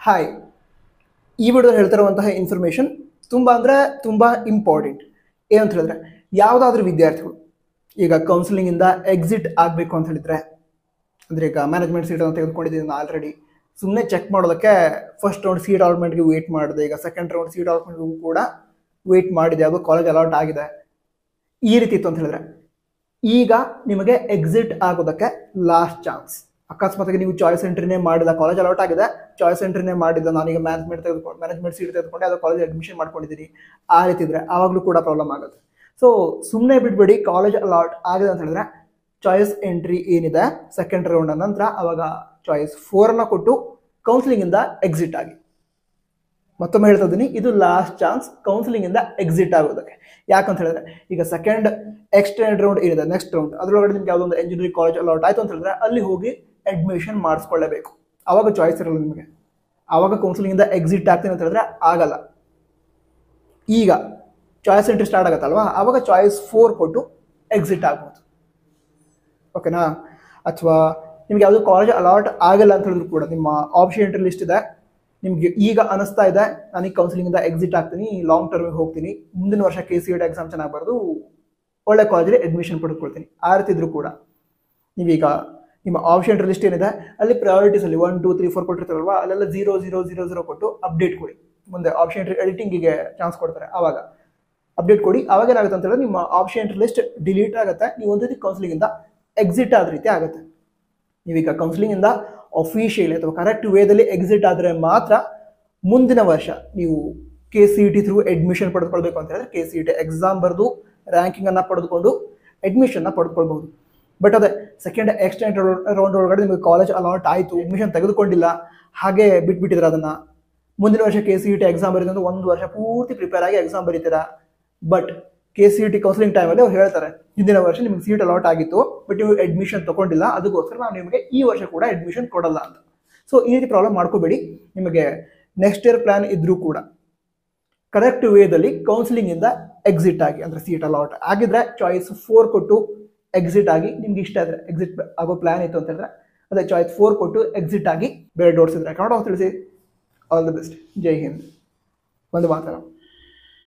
Hi, ಈ ವಿಡಿಯೋದಲ್ಲಿ ಹೇಳ್ತಿರುವಂತಹ information ತುಂಬ ಇಂಪಾರ್ಟೆಂಟ್. ಏನಂತ ಹೇಳಿದ್ರೆ, ಯಾವುದಾದ್ರೂ ವಿದ್ಯಾರ್ಥಿಗಳು ಈಗ ಕೌನ್ಸಿಲಿಂಗಿಂದ ಎಕ್ಸಿಟ್ ಆಗಬೇಕು ಅಂತ ಹೇಳಿದ್ರೆ, ಅಂದರೆ ಈಗ ಮ್ಯಾನೇಜ್ಮೆಂಟ್ ಸೀಟನ್ನು ತೆಗೆದುಕೊಂಡಿದ್ದೀನಿ ನಾನು ಆಲ್ರೆಡಿ, ಸುಮ್ಮನೆ ಚೆಕ್ ಮಾಡೋದಕ್ಕೆ ಫಸ್ಟ್ ರೌಂಡ್ ಸೀಟ್ ಅಲಾಟ್ಮೆಂಟ್ಗೆ ವೇಟ್ ಮಾಡಿದೆ, ಈಗ ಸೆಕೆಂಡ್ ರೌಂಡ್ ಸೀಟ್ ಅಲಾಟ್ಮೆಂಟ್ಗೂ ಕೂಡ ವೇಟ್ ಮಾಡಿದೆ, ಅದು ಕಾಲೇಜ್ ಅಲಾಟ್ ಆಗಿದೆ, ಈ ರೀತಿ ಇತ್ತು ಅಂತ ಹೇಳಿದ್ರೆ, ಈಗ ನಿಮಗೆ ಎಕ್ಸಿಟ್ ಆಗೋದಕ್ಕೆ ಲಾಸ್ಟ್ ಚಾನ್ಸ್. ಅಕಸ್ಮಾತ್ ನೀವು ಚಾಯ್ಸ್ ಎಂಟ್ರಿನೇ ಮಾಡಿಲ್ಲ, ಕಾಲೇಜ್ ಅಲಾಟ್ ಆಗಿದೆ, ಚಾಯ್ಸ್ ಎಂಟ್ರಿನೇ ಮಾಡಿಲ್ಲ, ನಾನೀಗ ಮ್ಯಾನೇಜ್ಮೆಂಟ್ ಸೀಟ್ ತೆಗೆದುಕೊಂಡೆ, ಅದು ಕಾಲೇಜ್ ಅಡ್ಮಿಷನ್ ಮಾಡ್ಕೊಂಡಿದ್ದೀನಿ, ಆ ರೀತಿ ಇದ್ರೆ ಆವಾಗಲೂ ಕೂಡ ಪ್ರಾಬ್ಲಮ್ ಆಗುತ್ತೆ. ಸೊ ಸುಮ್ಮನೆ ಬಿಟ್ಬಿಡಿ, ಕಾಲೇಜ್ ಅಲಾಟ್ ಆಗಿದೆ ಅಂತ ಹೇಳಿದ್ರೆ ಚಾಯ್ಸ್ ಎಂಟ್ರಿ ಏನಿದೆ ಸೆಕೆಂಡ್ ರೌಂಡ್ ನಂತರ ಅವಾಗ ಚಾಯ್ಸ್ 4 ಕೊಟ್ಟು ಕೌನ್ಸಿಲಿಂಗಿಂದ ಎಕ್ಸಿಟ್ ಆಗಿ. ಮತ್ತೊಮ್ಮೆ ಹೇಳ್ತಾ ಇದ್ದೀನಿ, ಇದು ಲಾಸ್ಟ್ ಚಾನ್ಸ್ ಕೌನ್ಸಿಲಿಂಗಿಂದ ಎಕ್ಸಿಟ್ ಆಗೋದಕ್ಕೆ. ಯಾಕಂತ ಹೇಳಿದ್ರೆ, ಈಗ ಸೆಕೆಂಡ್ ಎಕ್ಸ್ಟೆಂಡ್ ರೌಂಡ್ ಏನಿದೆ ನೆಕ್ಸ್ಟ್ ರೌಂಡ್, ಅದರೊಳಗಡೆ ನಿಮ್ಗೆ ಯಾವುದೋ ಒಂದು ಇಂಜಿನಿಯರಿಂಗ್ ಕಾಲೇಜ್ ಅಲಾಟ್ ಆಯ್ತು ಅಂತ ಹೇಳಿದ್ರೆ ಅಲ್ಲಿ ಹೋಗಿ ಅಡ್ಮಿಷನ್ ಮಾಡಿಸ್ಕೊಳ್ಳೇಬೇಕು. ಆವಾಗ ಚಾಯ್ಸ್ ಇರಲ್ಲ ನಿಮಗೆ, ಆವಾಗ ಕೌನ್ಸಿಲಿಂಗಿಂದ ಎಕ್ಸಿಟ್ ಆಗ್ತೀನಿ ಅಂತ ಹೇಳಿದ್ರೆ ಆಗಲ್ಲ. ಈಗ ಚಾಯ್ಸ್ ಎಂಟ್ರಿ ಸ್ಟಾರ್ಟ್ ಆಗುತ್ತಲ್ವಾ, ಆವಾಗ ಚಾಯ್ಸ್ 4 ಕೊಟ್ಟು ಎಕ್ಸಿಟ್ ಆಗ್ಬೋದು. ಓಕೆನಾ? ಅಥವಾ ನಿಮ್ಗೆ ಯಾವುದೋ ಕಾಲೇಜ್ ಅಲಾಟ್ ಆಗಲ್ಲ ಅಂತ ಹೇಳಿದ್ರು ಕೂಡ ನಿಮ್ಮ ಆಪ್ಷನ್ ಎಂಟ್ರಿ ಲಿಸ್ಟ್ ಇದೆ, ನಿಮಗೆ ಈಗ ಅನಿಸ್ತಾ ಇದೆ ನನಗೆ ಕೌನ್ಸಿಲಿಂಗಿಂದ ಎಕ್ಸಿಟ್ ಆಗ್ತೀನಿ, ಲಾಂಗ್ ಟರ್ಮಿಗೆ ಹೋಗ್ತೀನಿ, ಮುಂದಿನ ವರ್ಷ KCET ಎಕ್ಸಾಮ್ ಚೆನ್ನಾಗಿ ಬರೆದು ಒಳ್ಳೆ ಕಾಲೇಜಲ್ಲಿ ಅಡ್ಮಿಷನ್ ಪಡೆದುಕೊಳ್ತೀನಿ, ಆ ರೀತಿ ಇದ್ರೂ ಕೂಡ ನೀವೀಗ ನಿಮ್ಮ ಆಪ್ಷನ್ ಎಂಟ್ರಿ ಲಿಸ್ಟ್ ಏನಿದೆ ಅಲ್ಲಿ ಪ್ರಯಾರಿಟೀಸಲ್ಲಿ 1 2 3 4 ಕೊಟ್ಟಿರ್ತಾರಲ್ವಾ, ಅಲ್ಲೆಲ್ಲ 0 0 0 0 ಕೊಟ್ಟು ಅಪ್ಡೇಟ್ ಕೊಡಿ. ಮುಂದೆ ಆಪ್ಷನ್ ಎಂಟ್ರಿ ಎಡಿಟಿಂಗಿಗೆ ಚಾನ್ಸ್ ಕೊಡ್ತಾರೆ, ಆವಾಗ ಅಪ್ಡೇಟ್ ಕೊಡಿ. ಆವಾಗ ಏನಾಗುತ್ತೆ ಅಂತ ಹೇಳಿದ್ರೆ ನಿಮ್ಮ ಆಪ್ಷನ್ ಎಂಟ್ರಿ ಲಿಸ್ಟ್ ಡಿಲೀಟ್ ಆಗುತ್ತೆ, ನೀವು ಒಂದು ರೀತಿ ಕೌನ್ಸಿಲಿಂಗಿಂದ ಎಕ್ಸಿಟ್ ಆದ ರೀತಿ ಆಗುತ್ತೆ. ನೀವೀಗ ಕೌನ್ಸಿಲಿಂಗಿಂದ ಅಫಿಷಿಯಲಿ ಅಥವಾ ಕರೆಕ್ಟ್ ವೇದಲ್ಲಿ ಎಕ್ಸಿಟ್ ಆದರೆ ಮಾತ್ರ ಮುಂದಿನ ವರ್ಷ ನೀವು KCET ಥ್ರೂ ಅಡ್ಮಿಷನ್ ಪಡೆದುಕೊಳ್ಬೇಕು ಅಂತ ಹೇಳಿದ್ರೆ KCET ಎಕ್ಸಾಮ್ ಬರೆದು ರ್ಯಾಂಕಿಂಗನ್ನು ಪಡೆದುಕೊಂಡು ಅಡ್ಮಿಷನ್ನ ಪಡೆದುಕೊಳ್ಬಹುದು. ಬಟ್ ಅದೇ ಸೆಕೆಂಡ್ ಎಕ್ಸ್ಟೆಂಡ್ ರೌಂಡ್ ಒಳಗಡೆ ನಿಮಗೆ ಕಾಲೇಜ್ ಅಲಾಟ್ ಆಯಿತು, ಅಡ್ಮಿಷನ್ ತೆಗೆದುಕೊಂಡಿಲ್ಲ, ಹಾಗೆ ಬಿಟ್ಬಿಟ್ಟಿದ್ರೆ ಅದನ್ನು, ಮುಂದಿನ ವರ್ಷ KCET ಎಕ್ಸಾಮ್ ಬರೀತಾರೆ, 1 ವರ್ಷ ಪೂರ್ತಿ ಪ್ರಿಪೇರ್ ಆಗಿ ಎಕ್ಸಾಮ್ ಬರೀತೀರಾ. ಬಟ್ KCET ಕೌನ್ಸಿಲಿಂಗ್ ಟೈಮಲ್ಲಿ ಅವ್ರು ಹೇಳ್ತಾರೆ ಹಿಂದಿನ ವರ್ಷ ನಿಮಗೆ ಸೀಟ್ ಅಲಾಟ್ ಆಗಿತ್ತು ಬಟ್ ನೀವು ಅಡ್ಮಿಷನ್ ತೊಗೊಂಡಿಲ್ಲ, ಅದಕ್ಕೋಸ್ಕರ ನಾವು ನಿಮಗೆ ಈ ವರ್ಷ ಕೂಡ ಅಡ್ಮಿಷನ್ ಕೊಡಲ್ಲ ಅಂತ. ಸೊ ಈ ರೀತಿ ಪ್ರಾಬ್ಲಮ್ ಮಾಡ್ಕೋಬೇಡಿ. ನಿಮಗೆ ನೆಕ್ಸ್ಟ್ ಇಯರ್ ಪ್ಲಾನ್ ಇದ್ರೂ ಕೂಡ ಕರೆಕ್ಟ್ ವೇದಲ್ಲಿ ಕೌನ್ಸಿಲಿಂಗಿಂದ ಎಕ್ಸಿಟ್ ಆಗಿ, ಅಂದರೆ ಸೀಟ್ ಅಲಾಟ್ ಆಗಿದ್ರೆ ಚಾಯ್ಸ್ 4 ಕೊಟ್ಟು ಎಕ್ಸಿಟ್ ಆಗಿ, ನಿಮ್ಗೆ ಇಷ್ಟ ಆದರೆ ಎಕ್ಸಿಟ್ ಆಗೋ ಪ್ಲಾನ್ ಇತ್ತು ಅಂತ ಹೇಳಿದ್ರೆ ಅದೇ ಚಾಯ್ಸ್ 4 ಕೊಟ್ಟು ಎಕ್ಸಿಟ್ ಆಗಿ ಬೇರೆ ಡೌಟ್ಸ್ ಇದ್ರೆ ಕನ್ನಡ ತಿಳಿಸಿ. All the best. Jai Hind. ಒಂದು ಮಾತಾಡೋಣ.